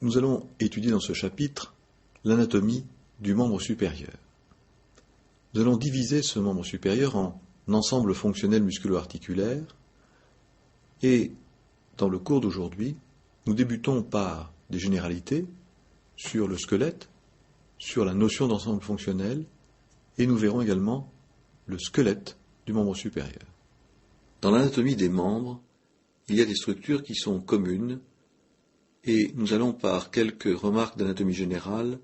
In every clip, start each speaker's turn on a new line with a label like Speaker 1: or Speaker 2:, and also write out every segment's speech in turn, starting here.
Speaker 1: Nous allons étudier dans ce chapitre l'anatomie du membre supérieur. Nous allons diviser ce membre supérieur en ensemble fonctionnel musculo-articulaire et dans le cours d'aujourd'hui, nous débutons par des généralités sur le squelette, sur la notion d'ensemble fonctionnel et nous verrons également le squelette du membre supérieur. Dans l'anatomie des membres, il y a des structures qui sont communes et nous allons par quelques remarques d'anatomie générale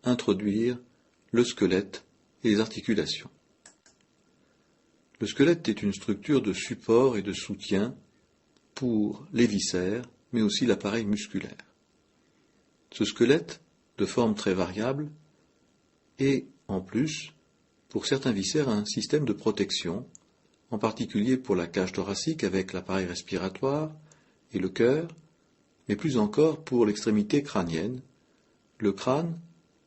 Speaker 1: introduire le squelette et les articulations. Le squelette est une structure de support et de soutien pour les viscères, mais aussi l'appareil musculaire. Ce squelette, de forme très variable, est en plus, pour certains viscères, un système de protection, en particulier pour la cage thoracique avec l'appareil respiratoire et le cœur, mais plus encore pour l'extrémité crânienne. Le crâne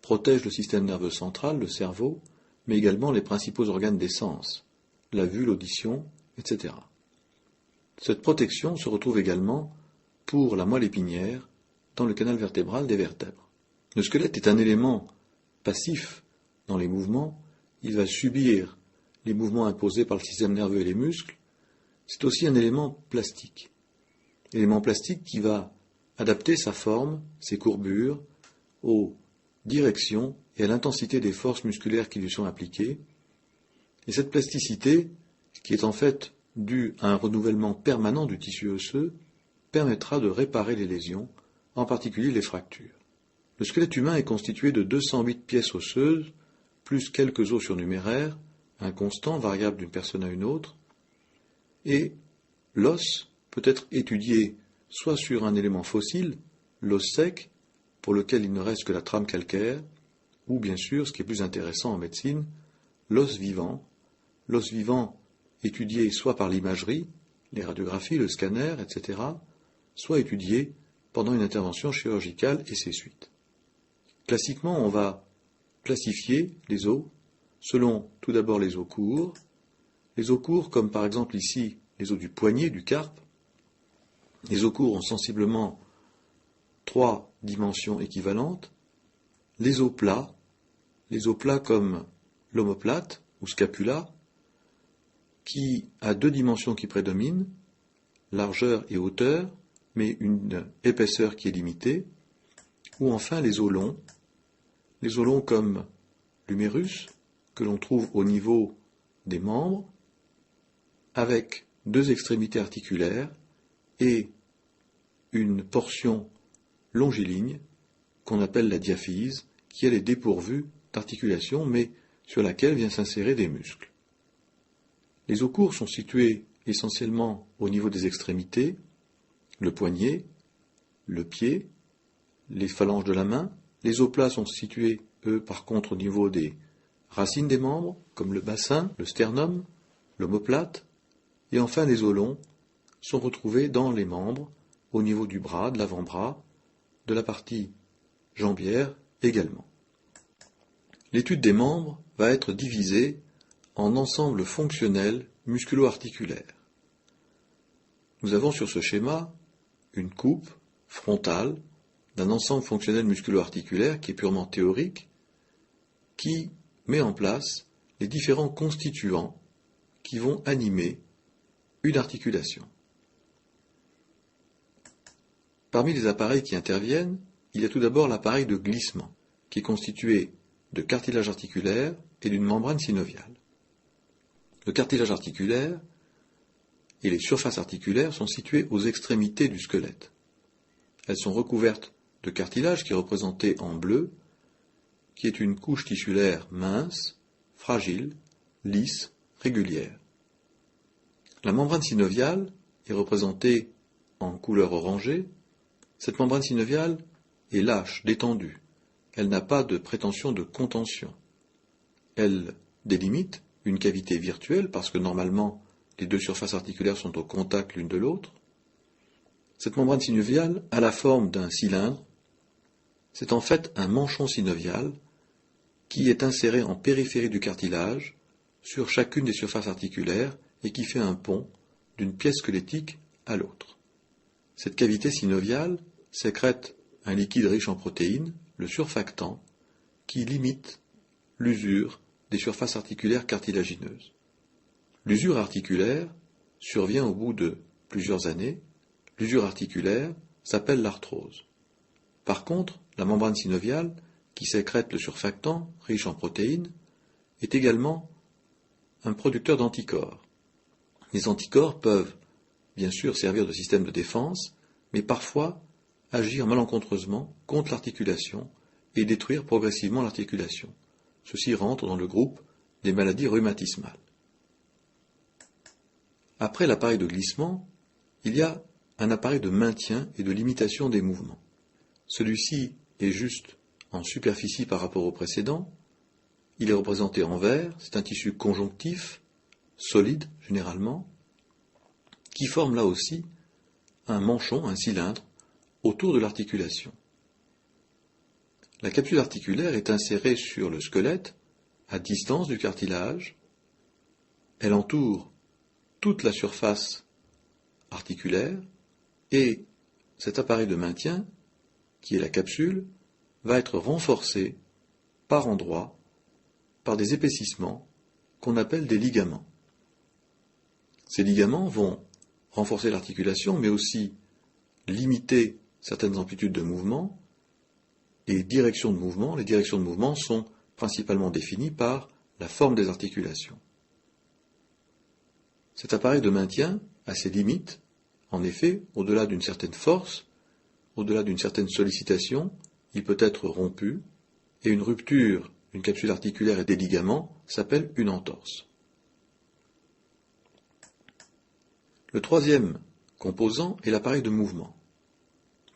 Speaker 1: protège le système nerveux central, le cerveau, mais également les principaux organes des sens, la vue, l'audition, etc. Cette protection se retrouve également pour la moelle épinière dans le canal vertébral des vertèbres. Le squelette est un élément passif dans les mouvements, il va subir les mouvements imposés par le système nerveux et les muscles. C'est aussi un élément plastique qui va adapter sa forme, ses courbures, aux directions et à l'intensité des forces musculaires qui lui sont appliquées. Et cette plasticité, qui est en fait due à un renouvellement permanent du tissu osseux, permettra de réparer les lésions, en particulier les fractures. Le squelette humain est constitué de 208 pièces osseuses, plus quelques os surnuméraires, inconstants, variables d'une personne à une autre, et l'os peut être étudié soit sur un élément fossile, l'os sec, pour lequel il ne reste que la trame calcaire, ou bien sûr, ce qui est plus intéressant en médecine, l'os vivant étudié soit par l'imagerie, les radiographies, le scanner, etc., soit étudié pendant une intervention chirurgicale et ses suites. Classiquement, on va classifier les os selon tout d'abord les os courts. Les os courts, comme par exemple ici les os du poignet, du carpe. Les os courts ont sensiblement 3 dimensions équivalentes. Les os plats comme l'omoplate ou scapula, qui a 2 dimensions qui prédominent, largeur et hauteur, mais une épaisseur qui est limitée. Ou enfin les os longs comme l'humérus, que l'on trouve au niveau des membres, avec 2 extrémités articulaires et une portion longiligne qu'on appelle la diaphyse, qui elle est dépourvue d'articulation, mais sur laquelle vient s'insérer des muscles. Les os courts sont situés essentiellement au niveau des extrémités, le poignet, le pied, les phalanges de la main. Les os plats sont situés, eux, par contre, au niveau des racines des membres, comme le bassin, le sternum, l'omoplate, et enfin les os longs sont retrouvés dans les membres, au niveau du bras, de l'avant-bras, de la partie jambière également. L'étude des membres va être divisée en ensemble fonctionnel musculo-articulaire. Nous avons sur ce schéma une coupe frontale d'un ensemble fonctionnel musculo-articulaire qui est purement théorique, qui met en place les différents constituants qui vont animer une articulation. Parmi les appareils qui interviennent, il y a tout d'abord l'appareil de glissement, qui est constitué de cartilage articulaire et d'une membrane synoviale. Le cartilage articulaire et les surfaces articulaires sont situées aux extrémités du squelette. Elles sont recouvertes de cartilage qui est représenté en bleu, qui est une couche tissulaire mince, fragile, lisse, régulière. La membrane synoviale est représentée en couleur orangée. Cette membrane synoviale est lâche, détendue. Elle n'a pas de prétention de contention. Elle délimite une cavité virtuelle parce que normalement les 2 surfaces articulaires sont au contact l'une de l'autre. Cette membrane synoviale a la forme d'un cylindre. C'est en fait un manchon synovial qui est inséré en périphérie du cartilage sur chacune des surfaces articulaires et qui fait un pont d'une pièce squelettique à l'autre. Cette cavité synoviale sécrète un liquide riche en protéines, le surfactant, qui limite l'usure des surfaces articulaires cartilagineuses. L'usure articulaire survient au bout de plusieurs années. L'usure articulaire s'appelle l'arthrose. Par contre, la membrane synoviale, qui sécrète le surfactant riche en protéines, est également un producteur d'anticorps. Les anticorps peuvent bien sûr servir de système de défense, mais parfois agir malencontreusement contre l'articulation et détruire progressivement l'articulation. Ceci rentre dans le groupe des maladies rhumatismales. Après l'appareil de glissement, il y a un appareil de maintien et de limitation des mouvements. Celui-ci est juste en superficie par rapport au précédent. Il est représenté en vert, c'est un tissu conjonctif, solide généralement, qui forme là aussi un manchon, un cylindre, autour de l'articulation. La capsule articulaire est insérée sur le squelette, à distance du cartilage. Elle entoure toute la surface articulaire et cet appareil de maintien, qui est la capsule, va être renforcé par endroits par des épaississements qu'on appelle des ligaments. Ces ligaments vont renforcer l'articulation, mais aussi limiter certaines amplitudes de mouvement et directions de mouvement. Les directions de mouvement sont principalement définies par la forme des articulations. Cet appareil de maintien a ses limites. En effet, au-delà d'une certaine force, au-delà d'une certaine sollicitation, il peut être rompu, et une rupture d'une capsule articulaire et des ligaments s'appelle une entorse. Le troisième composant est l'appareil de mouvement.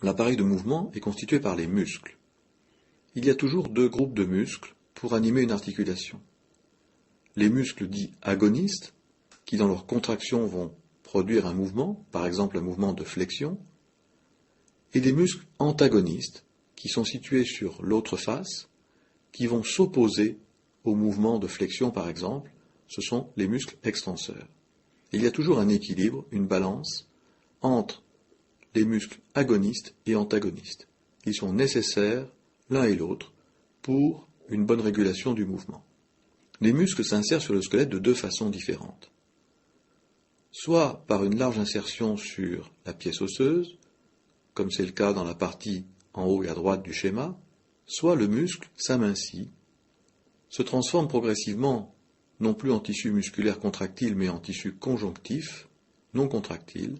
Speaker 1: L'appareil de mouvement est constitué par les muscles. Il y a toujours deux groupes de muscles pour animer une articulation. Les muscles dits agonistes, qui dans leur contraction vont produire un mouvement, par exemple un mouvement de flexion, et des muscles antagonistes, qui sont situés sur l'autre face, qui vont s'opposer au mouvement de flexion par exemple, ce sont les muscles extenseurs. Il y a toujours un équilibre, une balance, entre les muscles agonistes et antagonistes. Ils sont nécessaires l'un et l'autre pour une bonne régulation du mouvement. Les muscles s'insèrent sur le squelette de deux façons différentes. Soit par une large insertion sur la pièce osseuse, comme c'est le cas dans la partie en haut et à droite du schéma, soit le muscle s'amincit, se transforme progressivement non plus en tissu musculaire contractile mais en tissu conjonctif, non contractile,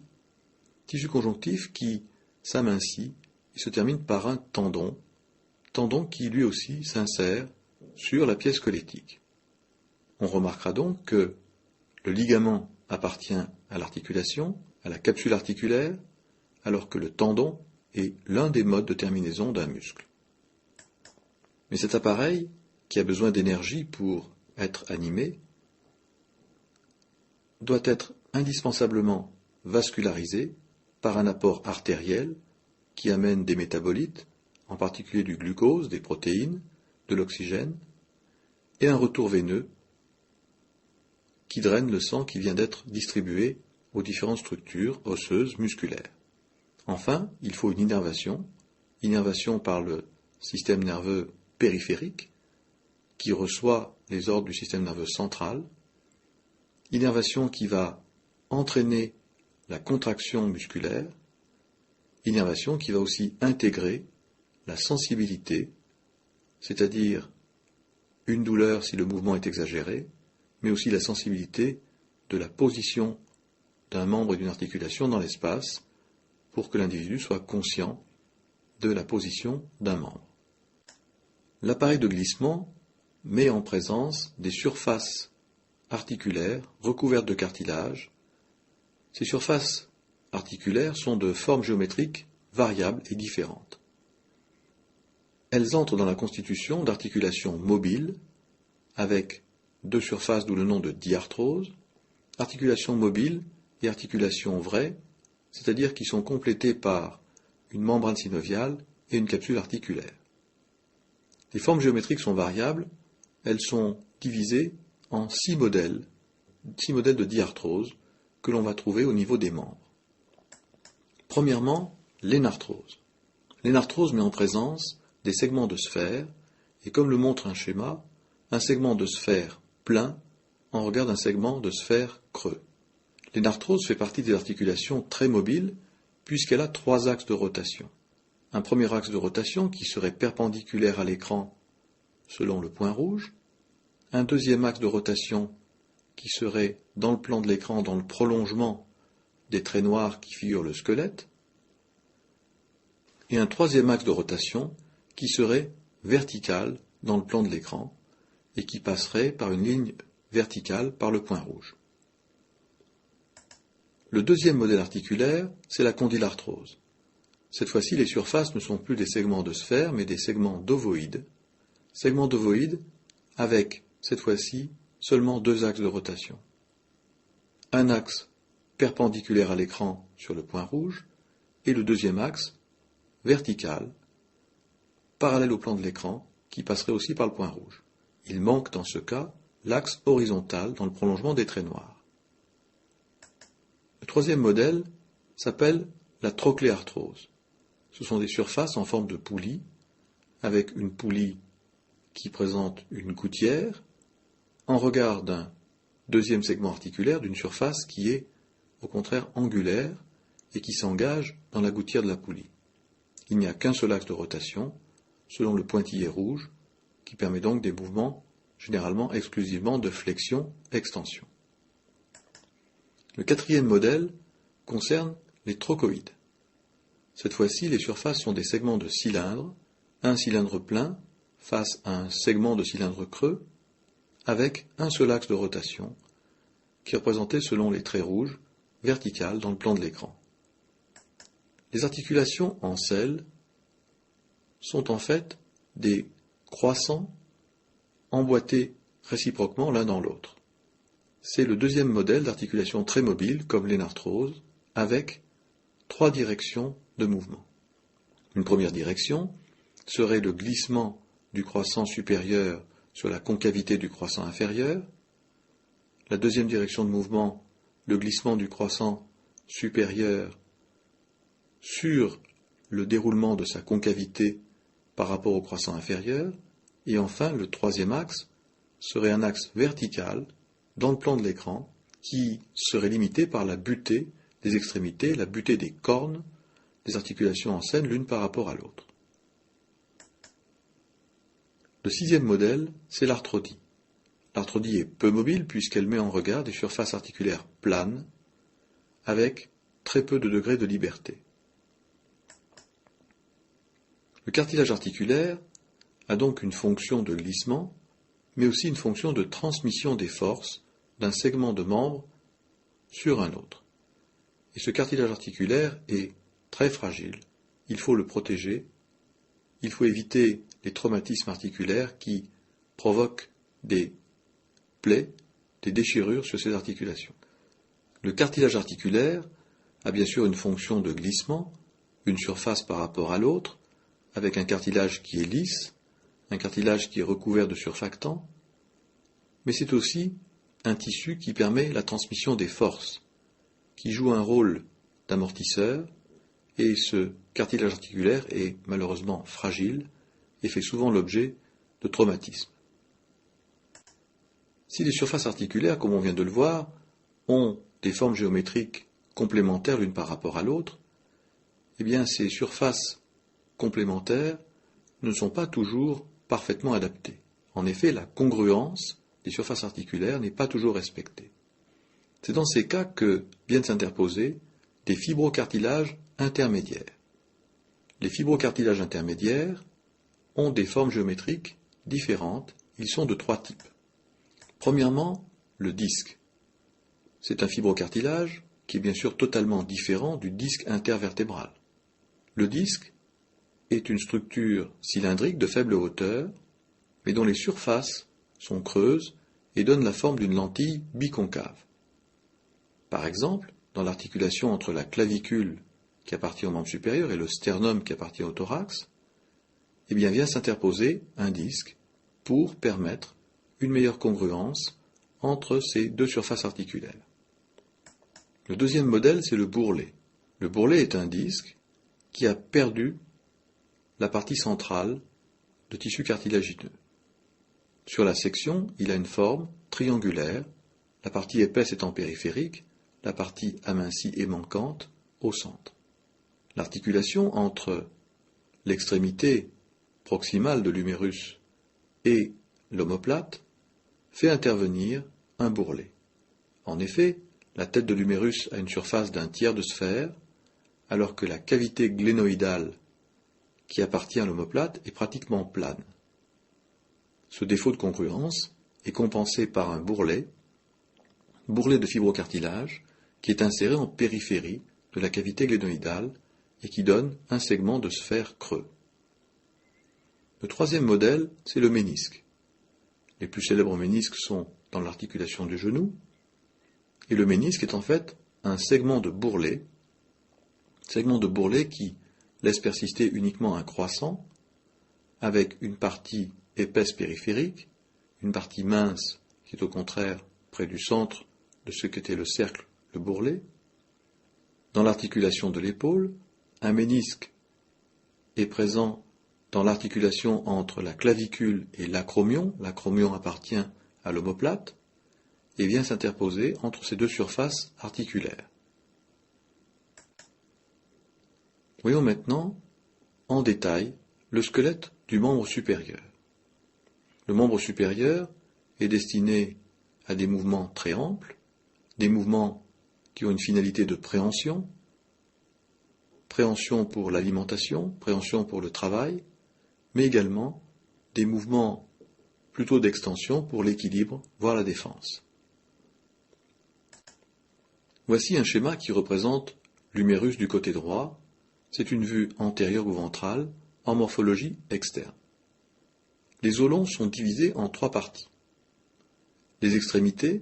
Speaker 1: tissu conjonctif qui s'amincit et se termine par un tendon qui lui aussi s'insère sur la pièce squelettique. On remarquera donc que le ligament appartient à l'articulation, à la capsule articulaire, alors que le tendon est l'un des modes de terminaison d'un muscle. Mais cet appareil, qui a besoin d'énergie pour être animé, doit être indispensablement vascularisé par un apport artériel qui amène des métabolites, en particulier du glucose, des protéines, de l'oxygène, et un retour veineux qui draine le sang qui vient d'être distribué aux différentes structures osseuses, musculaires. Enfin, il faut une innervation par le système nerveux périphérique, qui reçoit les ordres du système nerveux central, innervation qui va entraîner la contraction musculaire, innervation qui va aussi intégrer la sensibilité, c'est-à-dire une douleur si le mouvement est exagéré, mais aussi la sensibilité de la position d'un membre et d'une articulation dans l'espace pour que l'individu soit conscient de la position d'un membre. L'appareil de glissement met en présence des surfaces articulaires recouvertes de cartilage. Ces surfaces articulaires sont de formes géométriques variables et différentes. Elles entrent dans la constitution d'articulations mobiles avec deux surfaces, d'où le nom de diarthrose, articulations mobiles et articulations vraies, c'est-à-dire qui sont complétées par une membrane synoviale et une capsule articulaire. Les formes géométriques sont variables, elles sont divisées en 6 modèles de diarthrose que l'on va trouver au niveau des membres. Premièrement, l'énarthrose. L'énarthrose met en présence des segments de sphère, et comme le montre un schéma, un segment de sphère plein en regard d'un segment de sphère creux. L'énarthrose fait partie des articulations très mobiles, puisqu'elle a 3 axes de rotation. Un premier axe de rotation qui serait perpendiculaire à l'écran selon le point rouge, un deuxième axe de rotation qui serait dans le plan de l'écran dans le prolongement des traits noirs qui figurent le squelette, et un troisième axe de rotation qui serait vertical dans le plan de l'écran et qui passerait par une ligne verticale par le point rouge. Le deuxième modèle articulaire, c'est la condylarthrose. Cette fois-ci, les surfaces ne sont plus des segments de sphère, mais des segments d'ovoïdes. Segments d'ovoïdes avec, cette fois-ci, seulement 2 axes de rotation. Un axe perpendiculaire à l'écran sur le point rouge, et le deuxième axe vertical, parallèle au plan de l'écran, qui passerait aussi par le point rouge. Il manque dans ce cas l'axe horizontal dans le prolongement des traits noirs. Le troisième modèle s'appelle la trochléarthrose. Ce sont des surfaces en forme de poulie, avec une poulie qui présente une gouttière, en regard d'un deuxième segment articulaire d'une surface qui est, au contraire, angulaire et qui s'engage dans la gouttière de la poulie. Il n'y a qu'un seul axe de rotation, selon le pointillé rouge, qui permet donc des mouvements généralement exclusivement de flexion-extension. Le quatrième modèle concerne les trochoïdes. Cette fois-ci, les surfaces sont des segments de cylindre, un cylindre plein face à un segment de cylindre creux, avec un seul axe de rotation, qui est représenté selon les traits rouges, verticales dans le plan de l'écran. Les articulations en selle sont en fait des croissants emboîtés réciproquement l'un dans l'autre. C'est le deuxième modèle d'articulation très mobile, comme l'énarthrose, avec 3 directions de mouvement. Une première direction serait le glissement du croissant supérieur sur la concavité du croissant inférieur. La deuxième direction de mouvement, le glissement du croissant supérieur sur le déroulement de sa concavité par rapport au croissant inférieur. Et enfin, le troisième axe serait un axe vertical dans le plan de l'écran qui serait limité par la butée des extrémités, la butée des cornes des articulations en scène l'une par rapport à l'autre. Le sixième modèle, c'est l'arthrodie. L'arthrodie est peu mobile puisqu'elle met en regard des surfaces articulaires planes avec très peu de degrés de liberté. Le cartilage articulaire a donc une fonction de glissement, mais aussi une fonction de transmission des forces d'un segment de membre sur un autre. Et ce cartilage articulaire est très fragile, il faut le protéger, il faut éviter les traumatismes articulaires qui provoquent des plaies, des déchirures sur ces articulations. Le cartilage articulaire a bien sûr une fonction de glissement, une surface par rapport à l'autre, avec un cartilage qui est lisse, un cartilage qui est recouvert de surfactants, mais c'est aussi un tissu qui permet la transmission des forces, qui joue un rôle d'amortisseur, et ce cartilage articulaire est malheureusement fragile et fait souvent l'objet de traumatismes. Si les surfaces articulaires, comme on vient de le voir, ont des formes géométriques complémentaires l'une par rapport à l'autre, eh bien ces surfaces complémentaires ne sont pas toujours parfaitement adaptées. En effet, la congruence des surfaces articulaires n'est pas toujours respectée. C'est dans ces cas que viennent s'interposer des fibrocartilages intermédiaires. Les fibrocartilages intermédiaires ont des formes géométriques différentes. Ils sont de 3 types. Premièrement, le disque. C'est un fibrocartilage qui est bien sûr totalement différent du disque intervertébral. Le disque est une structure cylindrique de faible hauteur, mais dont les surfaces sont creuses et donnent la forme d'une lentille biconcave. Par exemple, dans l'articulation entre la clavicule qui appartient au membre supérieur et le sternum qui appartient au thorax, eh bien vient s'interposer un disque pour permettre une meilleure congruence entre ces deux surfaces articulaires. Le deuxième modèle, c'est le bourrelet. Le bourrelet est un disque qui a perdu la partie centrale de tissu cartilagineux. Sur la section, il a une forme triangulaire, la partie épaisse étant périphérique, la partie amincie et manquante au centre. L'articulation entre l'extrémité proximale de l'humérus et l'omoplate fait intervenir un bourrelet. En effet, la tête de l'humérus a une surface d'un tiers de sphère, alors que la cavité glénoïdale qui appartient à l'omoplate est pratiquement plane. Ce défaut de congruence est compensé par un bourrelet de fibrocartilage, qui est inséré en périphérie de la cavité glénoïdale et qui donne un segment de sphère creux. Le troisième modèle, c'est le ménisque. Les plus célèbres ménisques sont dans l'articulation du genou, et le ménisque est en fait un segment de bourrelet qui laisse persister uniquement un croissant, avec une partie épaisse périphérique, une partie mince qui est au contraire près du centre de ce qu'était le cercle, le bourrelet. Dans l'articulation de l'épaule, un ménisque est présent dans l'articulation entre la clavicule et l'acromion. L'acromion appartient à l'omoplate et vient s'interposer entre ces deux surfaces articulaires. Voyons maintenant en détail le squelette du membre supérieur. Le membre supérieur est destiné à des mouvements très amples, des mouvements qui ont une finalité de préhension pour l'alimentation, préhension pour le travail, mais également des mouvements plutôt d'extension pour l'équilibre, voire la défense. Voici un schéma qui représente l'humérus du côté droit. C'est une vue antérieure ou ventrale en morphologie externe. Les os longs sont divisés en trois parties. Les extrémités,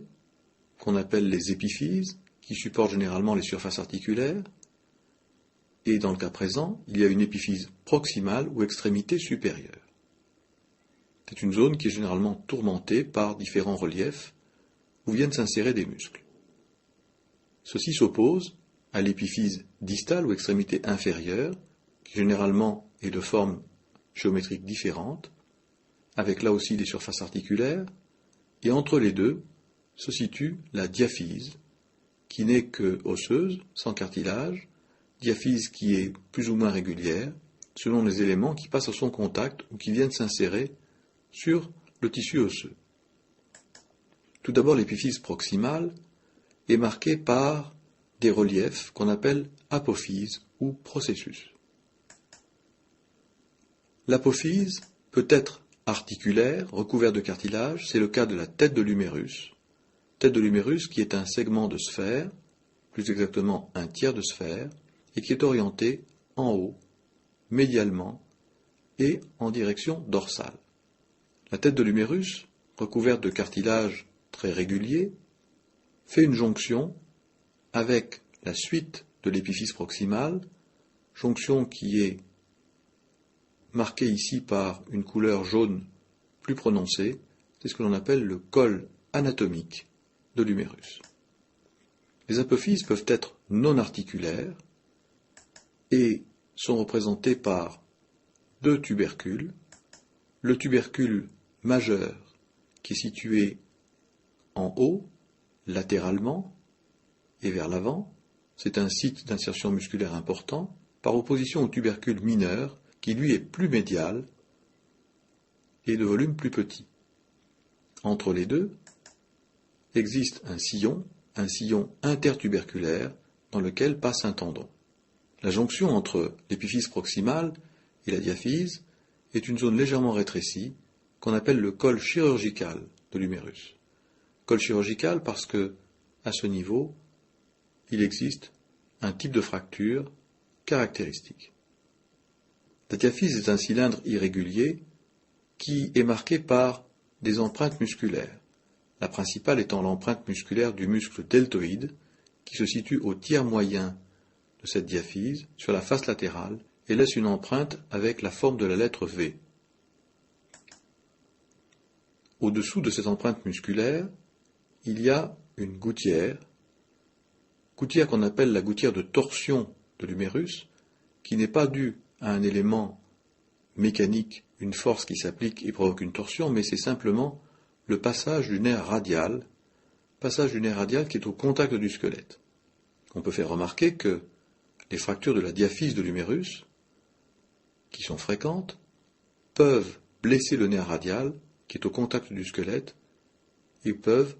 Speaker 1: qu'on appelle les épiphyses, qui supportent généralement les surfaces articulaires, et dans le cas présent, il y a une épiphyse proximale ou extrémité supérieure. C'est une zone qui est généralement tourmentée par différents reliefs où viennent s'insérer des muscles. Ceci s'oppose à l'épiphyse distale ou extrémité inférieure, qui généralement est de forme géométrique différente, avec là aussi des surfaces articulaires, et entre les deux se situe la diaphyse, qui n'est que osseuse, sans cartilage, diaphyse qui est plus ou moins régulière, selon les éléments qui passent à son contact ou qui viennent s'insérer sur le tissu osseux. Tout d'abord, l'épiphyse proximale est marquée par des reliefs qu'on appelle apophyses ou processus. L'apophyse peut être articulaire, recouverte de cartilage, c'est le cas de la tête de l'humérus qui est un segment de sphère, plus exactement un tiers de sphère, et qui est orienté en haut, médialement et en direction dorsale. La tête de l'humérus, recouverte de cartilage très régulier, fait une jonction avec la suite de l'épiphyse proximale, jonction qui est marquée ici par une couleur jaune plus prononcée, c'est ce que l'on appelle le col anatomique de l'humérus. Les apophyses peuvent être non articulaires et sont représentées par deux tubercules. Le tubercule majeur qui est situé en haut, latéralement et vers l'avant, c'est un site d'insertion musculaire important, par opposition au tubercule mineur qui lui est plus médial et de volume plus petit. Entre les deux existe un sillon intertuberculaire dans lequel passe un tendon. La jonction entre l'épiphyse proximale et la diaphyse est une zone légèrement rétrécie qu'on appelle le col chirurgical de l'humérus. Col chirurgical parce que, à ce niveau, il existe un type de fracture caractéristique. La diaphyse est un cylindre irrégulier qui est marqué par des empreintes musculaires, la principale étant l'empreinte musculaire du muscle deltoïde qui se situe au tiers moyen de cette diaphyse sur la face latérale et laisse une empreinte avec la forme de la lettre V. Au-dessous de cette empreinte musculaire, il y a une gouttière qu'on appelle la gouttière de torsion de l'humérus, qui n'est pas due à un élément mécanique, une force qui s'applique et provoque une torsion, mais c'est simplement le passage du nerf radial qui est au contact du squelette. On peut faire remarquer que les fractures de la diaphyse de l'humérus, qui sont fréquentes, peuvent blesser le nerf radial qui est au contact du squelette et peuvent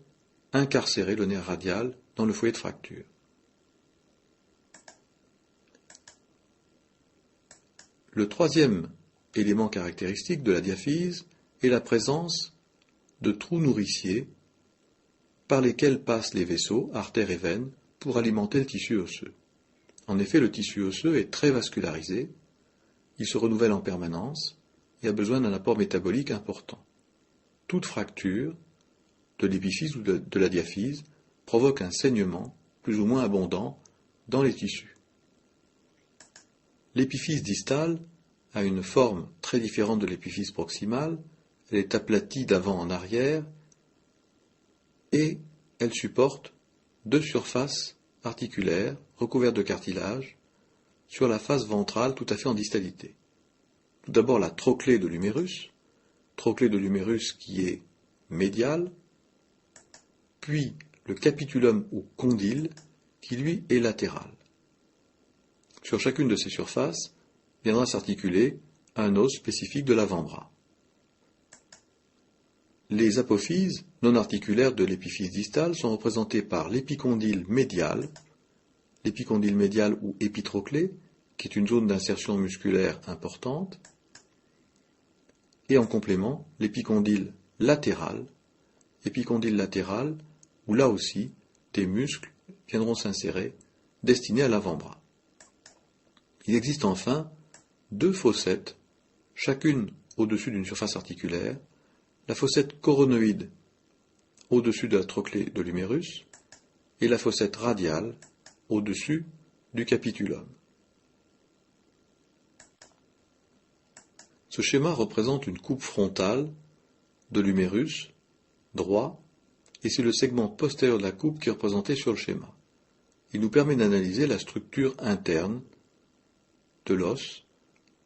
Speaker 1: incarcérer le nerf radial dans le foyer de fracture. Le troisième élément caractéristique de la diaphyse est la présence de trous nourriciers par lesquels passent les vaisseaux, artères et veines, pour alimenter le tissu osseux. En effet, le tissu osseux est très vascularisé, il se renouvelle en permanence et a besoin d'un apport métabolique important. Toute fracture de l'épiphyse ou de la diaphyse provoque un saignement plus ou moins abondant dans les tissus. L'épiphyse distale a une forme très différente de l'épiphyse proximale, elle est aplatie d'avant en arrière et elle supporte deux surfaces articulaires recouvertes de cartilage sur la face ventrale tout à fait en distalité. Tout d'abord la trochlée de l'humérus qui est médial, puis le capitulum ou condyle qui lui est latéral. Sur chacune de ces surfaces viendra s'articuler un os spécifique de l'avant-bras. Les apophyses non articulaires de l'épiphyse distale sont représentées par l'épicondyle médial ou épitrochlée, qui est une zone d'insertion musculaire importante, et en complément l'épicondyle latéral, où là aussi des muscles viendront s'insérer, destinés à l'avant-bras. Il existe enfin deux fossettes, chacune au-dessus d'une surface articulaire, la fossette coronoïde au-dessus de la trochlée de l'humérus et la fossette radiale au-dessus du capitulum. Ce schéma représente une coupe frontale de l'humérus droit et c'est le segment postérieur de la coupe qui est représenté sur le schéma. Il nous permet d'analyser la structure interne de l'os,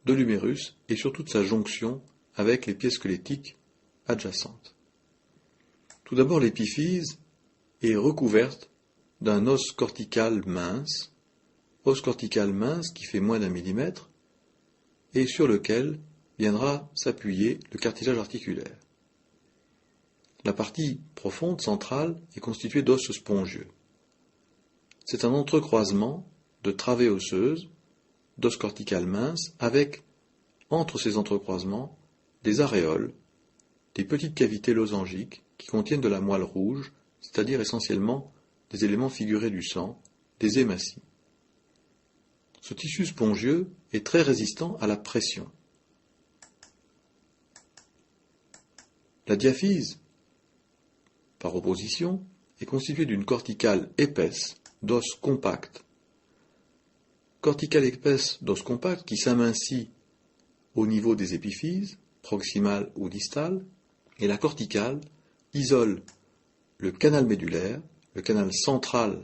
Speaker 1: de l'humérus et surtout de sa jonction avec les pièces squelettiques adjacentes. Tout d'abord, l'épiphyse est recouverte d'un os cortical mince qui fait moins d'1 mm et sur lequel viendra s'appuyer le cartilage articulaire. La partie profonde, centrale, est constituée d'os spongieux. C'est un entrecroisement de travées osseuses, d'os cortical mince, avec, entre ces entrecroisements, des aréoles, des petites cavités losangiques qui contiennent de la moelle rouge, c'est-à-dire essentiellement des éléments figurés du sang, des hématies. Ce tissu spongieux est très résistant à la pression. La diaphyse, par opposition, est constituée d'une corticale épaisse d'os compacts. Corticale épaisse d'os compacts qui s'amincit au niveau des épiphyses, proximales ou distales, et la corticale isole le canal médulaire, le canal central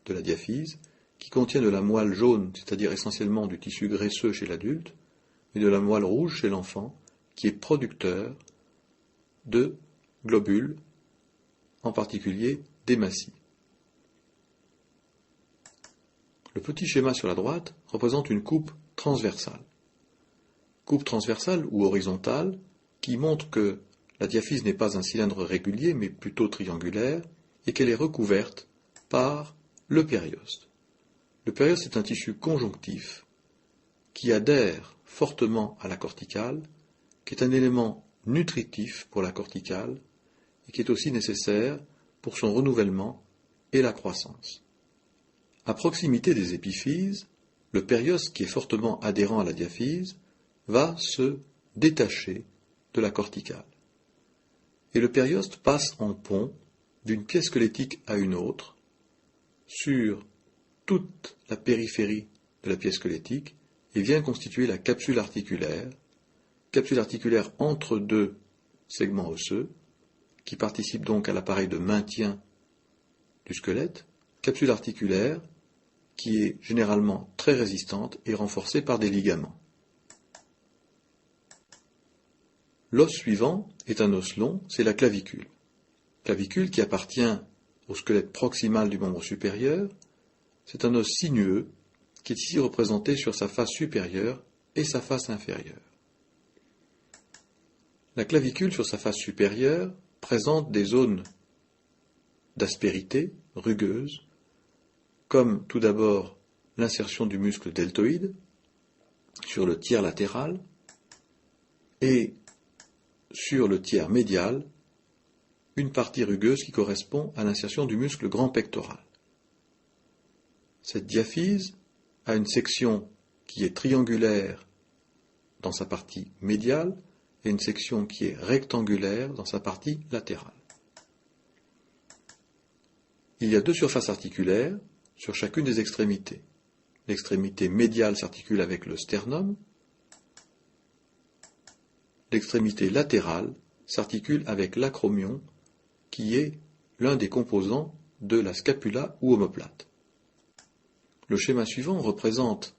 Speaker 1: de la diaphyse, qui contient de la moelle jaune, c'est-à-dire essentiellement du tissu graisseux chez l'adulte, et de la moelle rouge chez l'enfant, qui est producteur de globules, en particulier d'hématies. Le petit schéma sur la droite représente une coupe transversale. Coupe transversale ou horizontale qui montre que la diaphyse n'est pas un cylindre régulier mais plutôt triangulaire et qu'elle est recouverte par le périoste. Le périoste est un tissu conjonctif qui adhère fortement à la corticale, qui est un élément nutritif pour la corticale et qui est aussi nécessaire pour son renouvellement et la croissance. À proximité des épiphyses, le périoste qui est fortement adhérent à la diaphyse va se détacher de la corticale. Et le périoste passe en pont d'une pièce squelettique à une autre sur toute la périphérie de la pièce squelettique et vient constituer la capsule articulaire entre deux segments osseux, qui participe donc à l'appareil de maintien du squelette, capsule articulaire qui est généralement très résistante et renforcée par des ligaments. L'os suivant est un os long, c'est la clavicule. Clavicule qui appartient au squelette proximal du membre supérieur. C'est un os sinueux qui est ici représenté sur sa face supérieure et sa face inférieure. La clavicule sur sa face supérieure présente des zones d'aspérité rugueuses, comme tout d'abord l'insertion du muscle deltoïde sur le tiers latéral et sur le tiers médial, une partie rugueuse qui correspond à l'insertion du muscle grand pectoral. Cette diaphyse a une section qui est triangulaire dans sa partie médiale et une section qui est rectangulaire dans sa partie latérale. Il y a deux surfaces articulaires sur chacune des extrémités. L'extrémité médiale s'articule avec le sternum, l'extrémité latérale s'articule avec l'acromion, qui est l'un des composants de la scapula ou omoplate. Le schéma suivant représente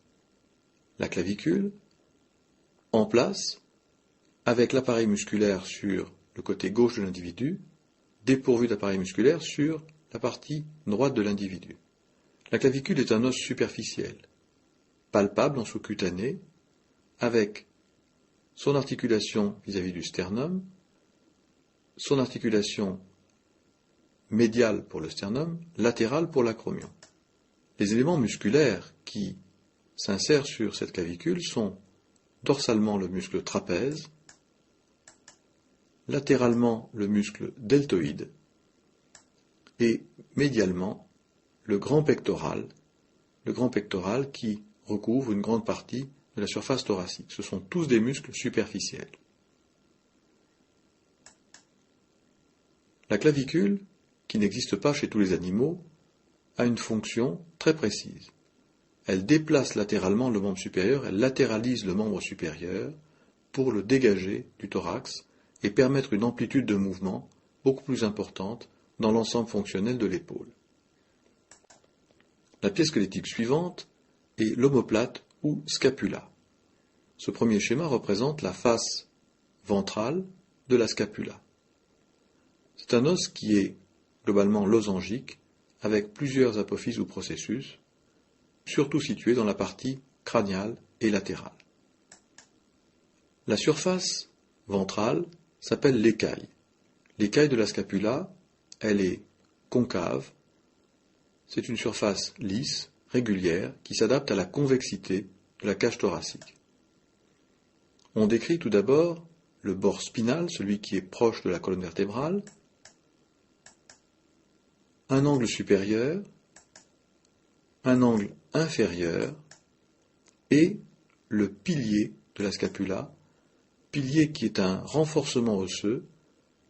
Speaker 1: la clavicule en place, avec l'appareil musculaire sur le côté gauche de l'individu, dépourvu d'appareil musculaire sur la partie droite de l'individu. La clavicule est un os superficiel, palpable en sous-cutané, avec son articulation vis-à-vis du sternum, son articulation médiale pour le sternum, latérale pour l'acromion. Les éléments musculaires qui s'insèrent sur cette clavicule sont dorsalement le muscle trapèze, latéralement le muscle deltoïde et médialement le grand pectoral qui recouvre une grande partie de la surface thoracique. Ce sont tous des muscles superficiels. La clavicule, qui n'existe pas chez tous les animaux, a une fonction très précise. Elle déplace latéralement le membre supérieur, elle latéralise le membre supérieur pour le dégager du thorax et permettre une amplitude de mouvement beaucoup plus importante dans l'ensemble fonctionnel de l'épaule. La pièce squelettique suivante est l'omoplate ou scapula. Ce premier schéma représente la face ventrale de la scapula. C'est un os qui est globalement losangique, avec plusieurs apophyses ou processus, surtout situés dans la partie crâniale et latérale. La surface ventrale s'appelle l'écaille. L'écaille de la scapula, elle est concave. C'est une surface lisse, régulière, qui s'adapte à la convexité de la cage thoracique. On décrit tout d'abord le bord spinal, celui qui est proche de la colonne vertébrale, un angle supérieur, un angle inférieur et le pilier de la scapula, pilier qui est un renforcement osseux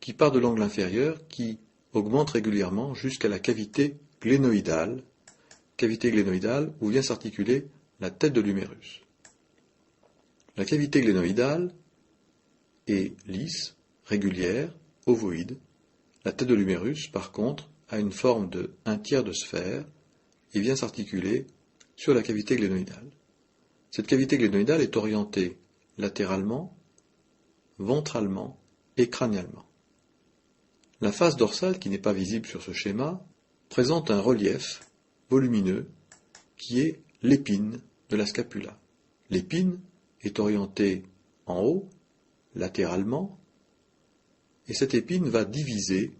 Speaker 1: qui part de l'angle inférieur qui augmente régulièrement jusqu'à la cavité glénoïdale où vient s'articuler la tête de l'humérus. La cavité glénoïdale est lisse, régulière, ovoïde. La tête de l'humérus, par contre, a une forme de 1/3 de sphère et vient s'articuler sur la cavité glénoïdale. Cette cavité glénoïdale est orientée latéralement, ventralement et crânialement. La face dorsale, qui n'est pas visible sur ce schéma, présente un relief volumineux qui est l'épine de la scapula. L'épine est orientée en haut, latéralement, et cette épine va diviser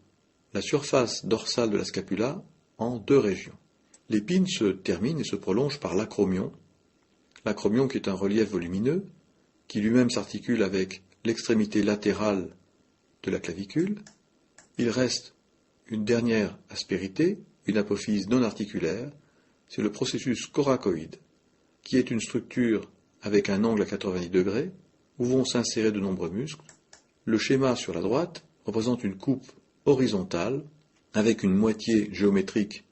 Speaker 1: la surface dorsale de la scapula en deux régions. L'épine se termine et se prolonge par l'acromion. L'acromion qui est un relief volumineux, qui lui-même s'articule avec l'extrémité latérale de la clavicule. Il reste une dernière aspérité, une apophyse non articulaire, c'est le processus coracoïde, qui est une structure avec un angle à 90 degrés, où vont s'insérer de nombreux muscles. Le schéma sur la droite représente une coupe horizontale, avec une moitié géométrique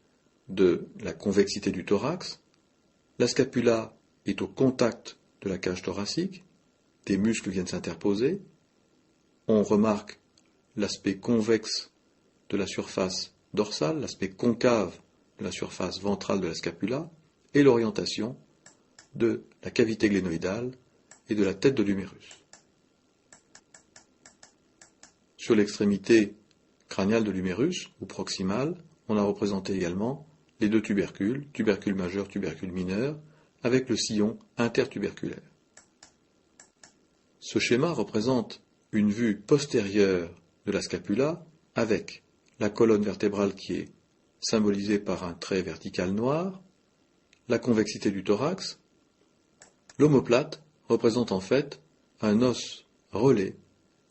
Speaker 1: de la convexité du thorax. La scapula est au contact de la cage thoracique, des muscles viennent s'interposer. On remarque l'aspect convexe de la surface dorsale, l'aspect concave de la surface ventrale de la scapula, et l'orientation de la cavité glénoïdale et de la tête de l'humérus. Sur l'extrémité crâniale de l'humérus, ou proximale, on a représenté également les deux tubercules, tubercule majeur, tubercule mineur, avec le sillon intertuberculaire. Ce schéma représente une vue postérieure de la scapula avec la colonne vertébrale qui est symbolisée par un trait vertical noir, la convexité du thorax. L'omoplate représente en fait un os relais,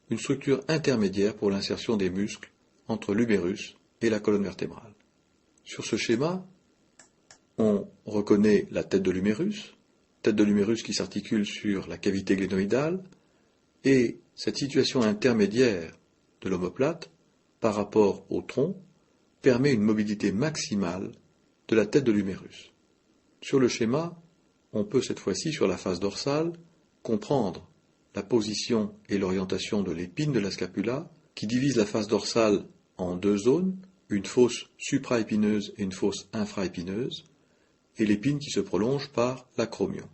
Speaker 1: une structure intermédiaire pour l'insertion des muscles entre l'humérus et la colonne vertébrale. Sur ce schéma, on reconnaît la tête de l'humérus qui s'articule sur la cavité glénoïdale, et cette situation intermédiaire de l'omoplate par rapport au tronc permet une mobilité maximale de la tête de l'humérus. Sur le schéma, on peut cette fois-ci, sur la face dorsale, comprendre la position et l'orientation de l'épine de la scapula, qui divise la face dorsale en deux zones, une fosse supraépineuse et une fosse infraépineuse, et l'épine qui se prolonge par l'acromion.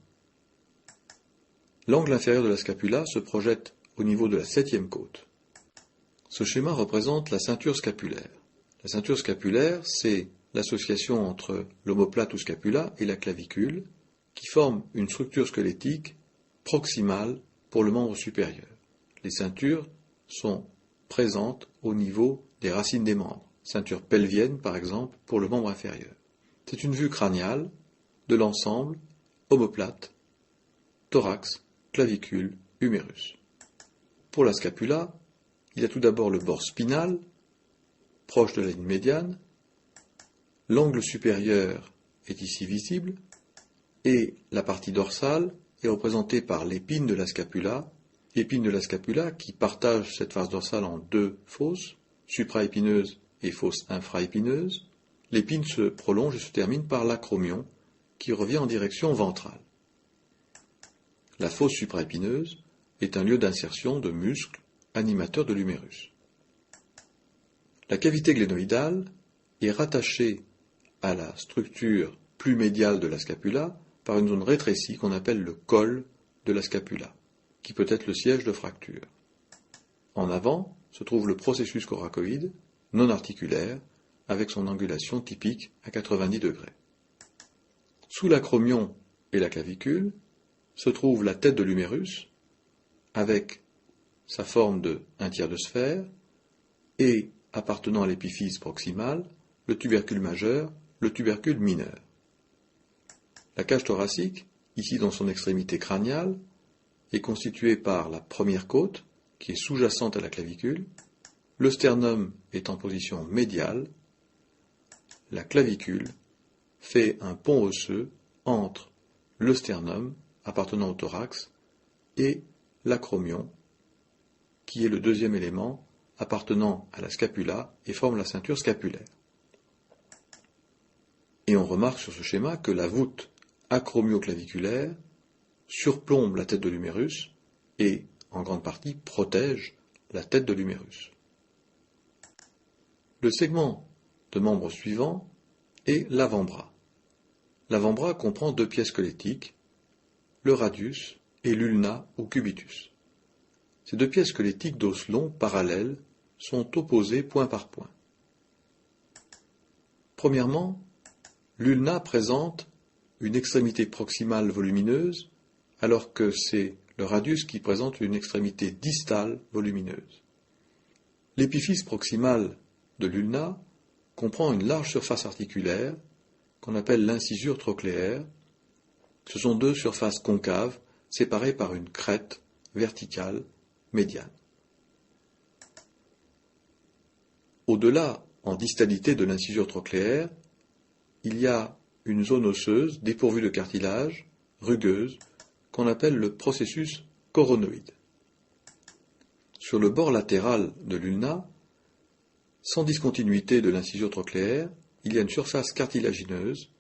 Speaker 1: L'angle inférieur de la scapula se projette au niveau de la septième côte. Ce schéma représente la ceinture scapulaire. La ceinture scapulaire, c'est l'association entre l'omoplate ou scapula et la clavicule, qui forme une structure squelettique proximale pour le membre supérieur. Les ceintures sont présentes au niveau des racines des membres. Ceinture pelvienne, par exemple, pour le membre inférieur. C'est une vue crâniale de l'ensemble omoplate, thorax, clavicule, humérus. Pour la scapula, il y a tout d'abord le bord spinal, proche de la ligne médiane. L'angle supérieur est ici visible, et la partie dorsale est représentée par l'épine de la scapula qui partage cette face dorsale en deux fosses, supraépineuse et fosse infraépineuse. L'épine se prolonge et se termine par l'acromion, qui revient en direction ventrale. La fosse supraépineuse est un lieu d'insertion de muscles animateurs de l'humérus. La cavité glénoïdale est rattachée à la structure plus médiale de la scapula par une zone rétrécie qu'on appelle le col de la scapula, qui peut être le siège de fracture. En avant se trouve le processus coracoïde, non articulaire, avec son angulation typique à 90 degrés. Sous l'acromion et la clavicule se trouve la tête de l'humérus, avec sa forme de 1/3 de sphère, et, appartenant à l'épiphyse proximale, le tubercule majeur, le tubercule mineur. La cage thoracique, ici dans son extrémité crâniale, est constituée par la première côte, qui est sous-jacente à la clavicule. Le sternum est en position médiale. La clavicule fait un pont osseux entre le sternum, appartenant au thorax, et l'acromion, qui est le deuxième élément appartenant à la scapula et forme la ceinture scapulaire. Et on remarque sur ce schéma que la voûte acromio-claviculaire surplombe la tête de l'humérus et, en grande partie, protège la tête de l'humérus. Le segment de membre suivant est l'avant-bras. L'avant-bras comprend deux pièces squelettiques, le radius et l'ulna ou cubitus. Ces deux pièces squelettiques d'os longs parallèles sont opposées point par point. Premièrement, l'ulna présente une extrémité proximale volumineuse, alors que c'est le radius qui présente une extrémité distale volumineuse. L'épiphyse proximale de l'ulna comprend une large surface articulaire qu'on appelle l'incisure trochléaire. Ce sont deux surfaces concaves séparées par une crête verticale médiane. Au-delà, en distalité de l'incisure trochléaire, il y a une zone osseuse dépourvue de cartilage, rugueuse, qu'on appelle le processus coronoïde. Sur le bord latéral de l'ulna, sans discontinuité de l'incisure trochléaire, il y a une surface cartilagineuse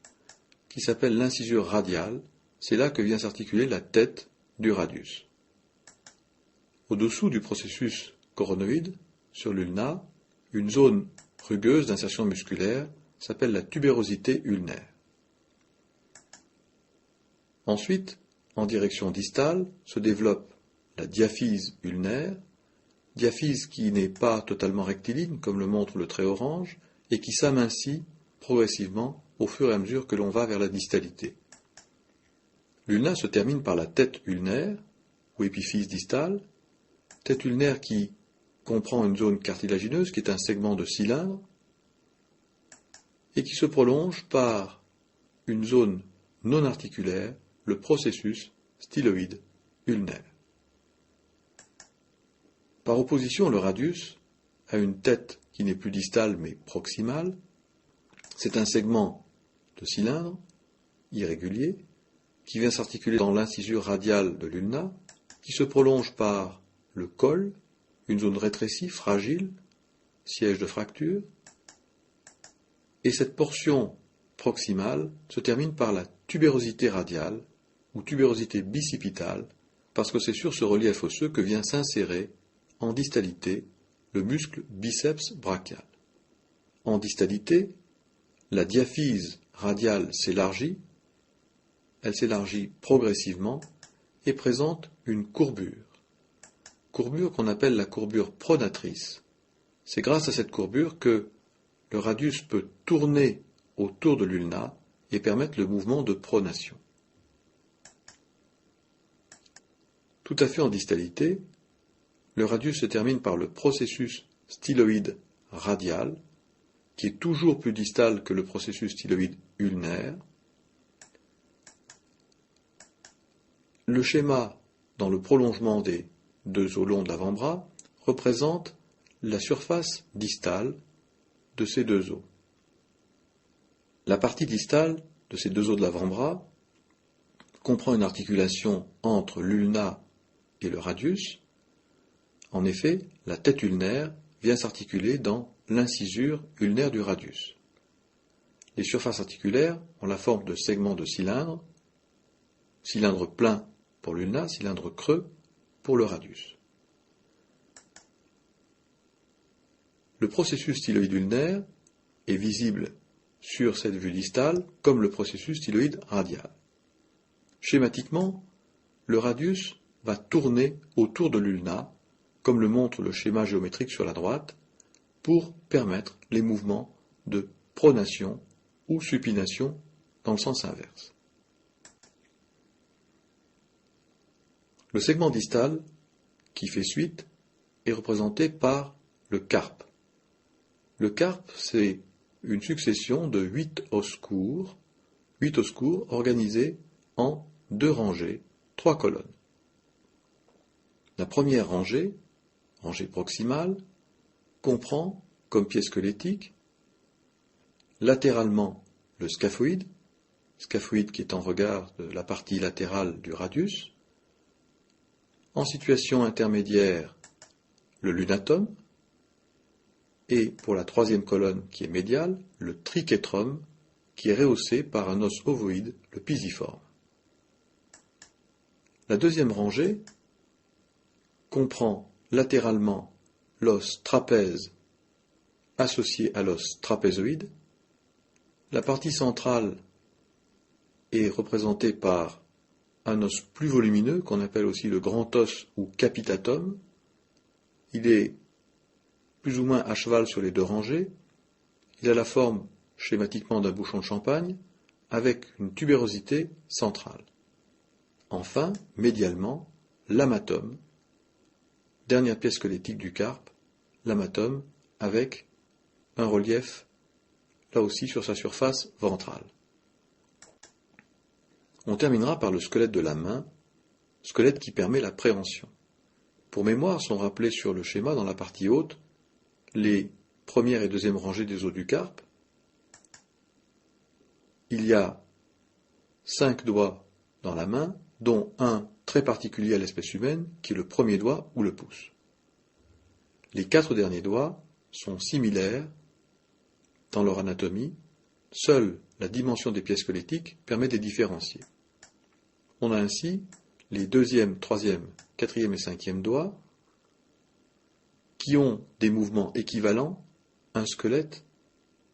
Speaker 1: qui s'appelle l'incisure radiale. C'est là que vient s'articuler la tête du radius. Au-dessous du processus coronoïde, sur l'ulna, une zone rugueuse d'insertion musculaire s'appelle la tubérosité ulnaire. Ensuite, en direction distale, se développe la diaphyse ulnaire diaphyse qui n'est pas totalement rectiligne, comme le montre le trait orange, et qui s'amincit progressivement au fur et à mesure que l'on va vers la distalité. L'ulna se termine par la tête ulnaire, ou épiphyse distale, tête ulnaire qui comprend une zone cartilagineuse qui est un segment de cylindre, et qui se prolonge par une zone non articulaire, le processus styloïde ulnaire. Par opposition, le radius a une tête qui n'est plus distale mais proximale. C'est un segment de cylindre irrégulier qui vient s'articuler dans l'incisure radiale de l'ulna, qui se prolonge par le col, une zone rétrécie, fragile, siège de fracture, et cette portion proximale se termine par la tubérosité radiale ou tubérosité bicipitale, parce que c'est sur ce relief osseux que vient s'insérer en distalité le muscle biceps brachial. En distalité, la diaphyse radiale s'élargit, elle s'élargit progressivement et présente une courbure qu'on appelle la courbure pronatrice. C'est grâce à cette courbure que le radius peut tourner autour de l'ulna et permettre le mouvement de pronation. Tout à fait en distalité, le radius se termine par le processus styloïde radial, qui est toujours plus distal que le processus styloïde ulnaire. Le schéma, dans le prolongement des deux os longs de l'avant-bras, représente la surface distale de ces deux os. La partie distale de ces deux os de l'avant-bras comprend une articulation entre l'ulna et le radius. En effet, la tête ulnaire vient s'articuler dans l'incisure ulnaire du radius. Les surfaces articulaires ont la forme de segments de cylindre, cylindre plein pour l'ulna, cylindre creux pour le radius. Le processus styloïde ulnaire est visible sur cette vue distale comme le processus styloïde radial. Schématiquement, le radius va tourner autour de l'ulna, comme le montre le schéma géométrique sur la droite, pour permettre les mouvements de pronation ou supination dans le sens inverse. Le segment distal, qui fait suite, est représenté par le carpe. Le carpe, c'est une succession de 8 os courts organisés en 2 rangées, 3 colonnes. La première rangée, rangée proximale, comprend comme pièce squelettique latéralement le scaphoïde qui est en regard de la partie latérale du radius, en situation intermédiaire le lunatum, et pour la troisième colonne qui est médiale, le trichétrum qui est rehaussé par un os ovoïde, le pisiforme. La deuxième rangée comprend latéralement l'os trapèze associé à l'os trapézoïde. La partie centrale est représentée par un os plus volumineux qu'on appelle aussi le grand os ou capitatum. Il est plus ou moins à cheval sur les 2 rangées. Il a la forme schématiquement d'un bouchon de champagne avec une tubérosité centrale. Enfin, médialement, l'amatum, dernière pièce squelettique du carpe, l'amatum avec un relief là aussi sur sa surface ventrale. On terminera par le squelette de la main, squelette qui permet la préhension. Pour mémoire, sont rappelés sur le schéma dans la partie haute les première et deuxième rangées des os du carpe. Il y a 5 doigts dans la main, dont un très particulier à l'espèce humaine, qui est le premier doigt ou le pouce. Les 4 derniers doigts sont similaires dans leur anatomie, seule la dimension des pièces squelettiques permet de les différencier. On a ainsi les 2e, 3e, 4e et 5e doigts qui ont des mouvements équivalents, un squelette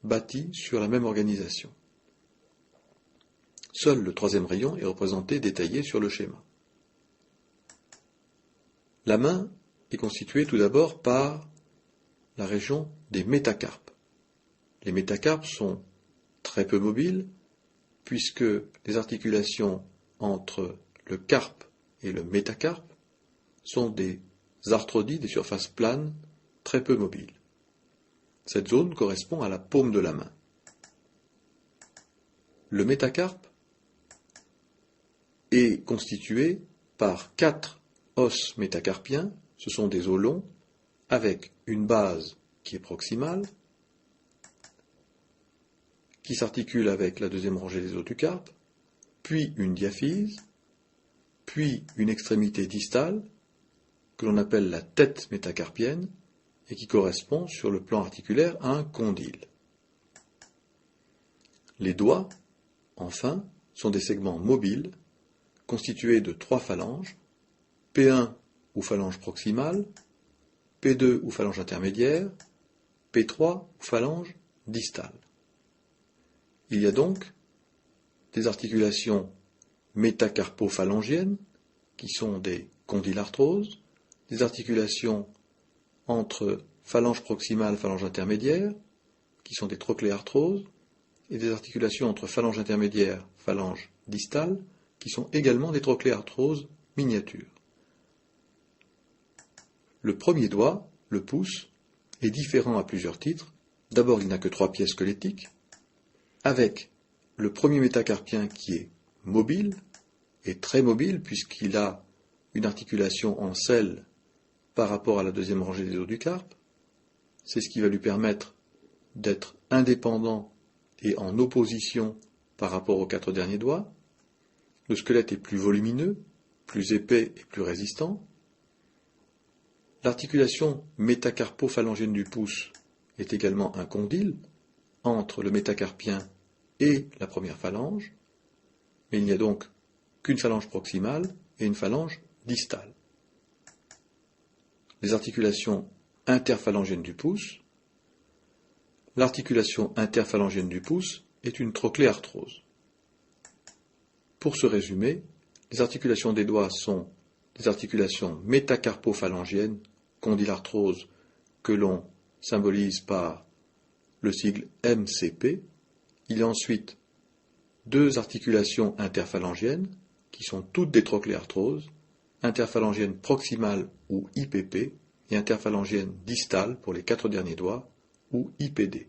Speaker 1: bâti sur la même organisation. Seul le 3e rayon est représenté détaillé sur le schéma. La main est constitué tout d'abord par la région des métacarpes. Les métacarpes sont très peu mobiles, puisque les articulations entre le carpe et le métacarpe sont des arthrodies, des surfaces planes, très peu mobiles. Cette zone correspond à la paume de la main. Le métacarpe est constitué par 4 os métacarpiens, ce sont des os longs, avec une base qui est proximale, qui s'articule avec la deuxième rangée des os du carpe, puis une diaphyse, puis une extrémité distale, que l'on appelle la tête métacarpienne, et qui correspond sur le plan articulaire à un condyle. Les doigts, enfin, sont des segments mobiles, constitués de 3 phalanges, P1 ou phalange proximale, P2 ou phalange intermédiaire, P3 ou phalange distale. Il y a donc des articulations métacarpophalangiennes, qui sont des condylarthroses, des articulations entre phalange proximale et phalange intermédiaire, qui sont des trochléarthroses, et des articulations entre phalange intermédiaire et phalange distale, qui sont également des trochléarthroses miniatures. Le premier doigt, le pouce, est différent à plusieurs titres. D'abord, il n'a que 3 pièces squelettiques, avec le premier métacarpien qui est mobile, et très mobile, puisqu'il a une articulation en selle par rapport à la deuxième rangée des os du carpe. C'est ce qui va lui permettre d'être indépendant et en opposition par rapport aux 4 derniers doigts. Le squelette est plus volumineux, plus épais et plus résistant. L'articulation métacarpophalangienne du pouce est également un condyle entre le métacarpien et la première phalange, mais il n'y a donc qu'une phalange proximale et une phalange distale. Les articulations interphalangiennes du pouce. L'articulation interphalangienne du pouce est une trochléarthrose. Pour se résumer, les articulations des doigts sont des articulations métacarpophalangiennes, condylarthrose, que l'on symbolise par le sigle MCP. Il y a ensuite 2 articulations interphalangiennes, qui sont toutes des trochléarthroses, interphalangienne proximale ou IPP, et interphalangienne distale pour les 4 derniers doigts, ou IPD.